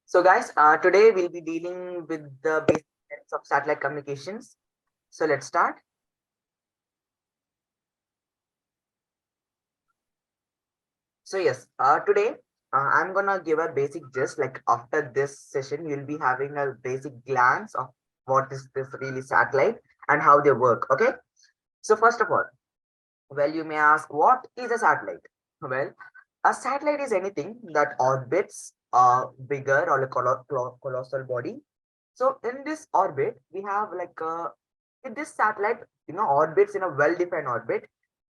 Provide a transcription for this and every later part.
So guys, today we'll be dealing with the basics of satellite communications. So let's start. So yes, today I'm gonna give a basic gist. Like after this session, you'll be having a basic glance of what is this really satellite and how they work. Okay. So first of all, well, you may ask, what is a satellite? Well, a satellite is anything that orbits a bigger or a colossal body. So in this orbit, we have this satellite, orbits in a well-defined orbit,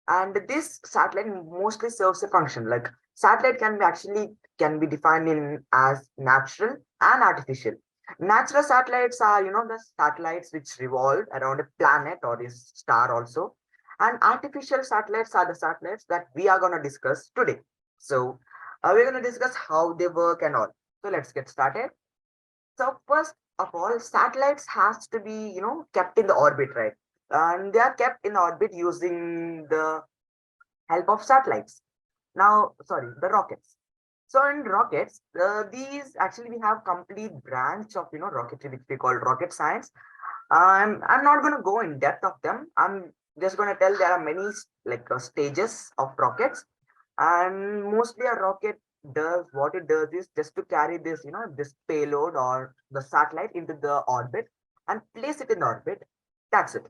and this satellite mostly serves a function. Like satellite can be defined in as natural and artificial. Natural satellites are, the satellites which revolve around a planet or a star also, and artificial satellites are the satellites that we are going to discuss today. So we're going to discuss how they work and all. So let's get started. So first of all, satellites has to be, kept in the orbit, right? And they are kept in orbit using the help of satellites. Now, sorry, the rockets. So in rockets, these actually we have complete branch of rocketry which we call rocket science. I'm not going to go in depth of them. I'm just going to tell there are many stages of rockets, and mostly a rocket does what it does is just to carry this payload or the satellite into the orbit and place it in orbit. That's it.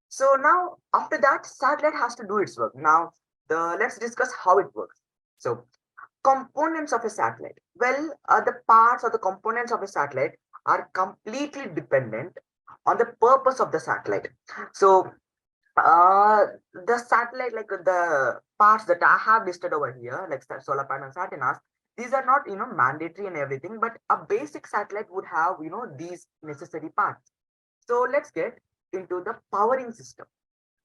So now after that, satellite has to do its work. Now the let's discuss how it works. So components of a satellite. Well, the parts or the components of a satellite are completely dependent on the purpose of the satellite. So the satellite, like the parts that I have listed over here, like solar panels, antennas, these are not mandatory and everything, but a basic satellite would have these necessary parts. So let's get into the powering system.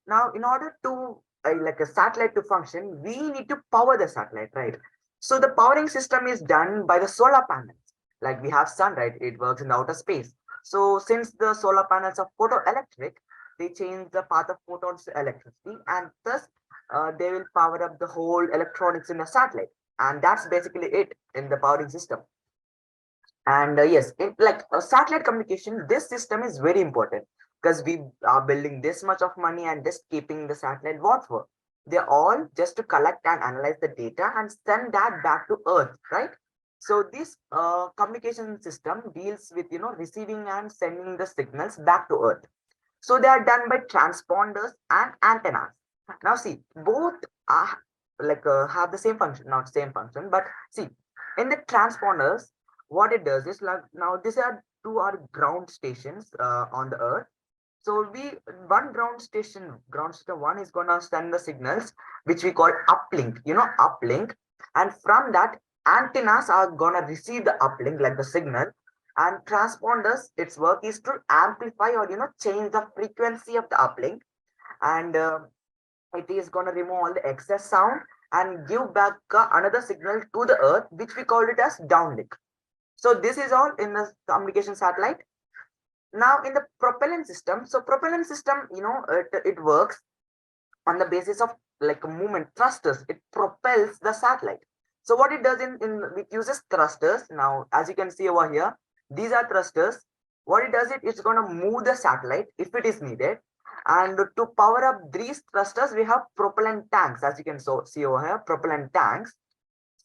Now, in order to like a satellite to function, we need to power the satellite, right? So the powering system is done by the solar panels. Like we have sun, right? It works in outer space. So since the solar panels are photoelectric, they change the path of photons to electricity, and thus they will power up the whole electronics in the satellite. And that's basically it in the powering system. And yes, like satellite communication, this system is very important because we are building this much of money and just keeping the satellite what for? They're all just to collect and analyze the data and send that back to Earth, right? So this communication system deals with receiving and sending the signals back to Earth. So they are done by transponders and antennas. Now see, both are have the same function, not same function, but see, in the transponders, what it does is like now these are two are ground stations on the Earth. So we one ground station one is gonna send the signals which we call uplink, uplink, and from that antennas are gonna receive the uplink like the signal, and transponders its work is to amplify or change the frequency of the uplink, and it is gonna remove all the excess sound and give back another signal to the Earth, which we call it as downlink. So this is all in the communication satellite. Now in the propellant system, so propellant system, it works on the basis of like a movement thrusters. It propels the satellite. So what it does in it uses thrusters. Now as you can see over here, these are thrusters. What it does, it's going to move the satellite if it is needed. And to power up these thrusters, we have propellant tanks, as you can see over here, propellant tanks.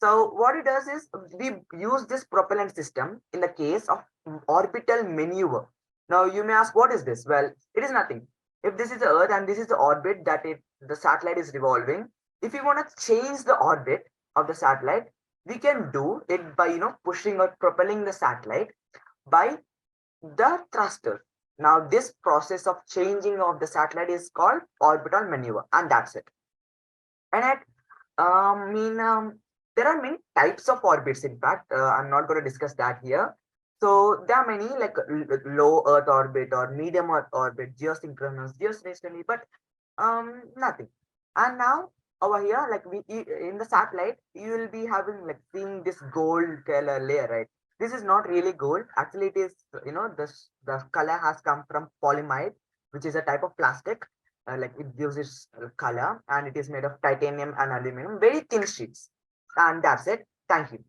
So what it does is we use this propellant system in the case of orbital maneuver. Now you may ask, what is this? Well, it is nothing. If this is the Earth and this is the orbit that the satellite is revolving, if we want to change the orbit of the satellite, we can do it by pushing or propelling the satellite by the thruster. Now this process of changing of the satellite is called orbital maneuver, and that's it. And at there are many types of orbits. In fact, I'm not going to discuss that here. So there are many like low Earth orbit or medium Earth orbit, geosynchronous, geostationary, but nothing. And now over here, like in the satellite, you will be having like seeing this gold color layer, right? This is not really gold. Actually, it is the color has come from polyamide, which is a type of plastic. Like it gives its color, and it is made of titanium and aluminum, very thin sheets. And that's it. Thank you.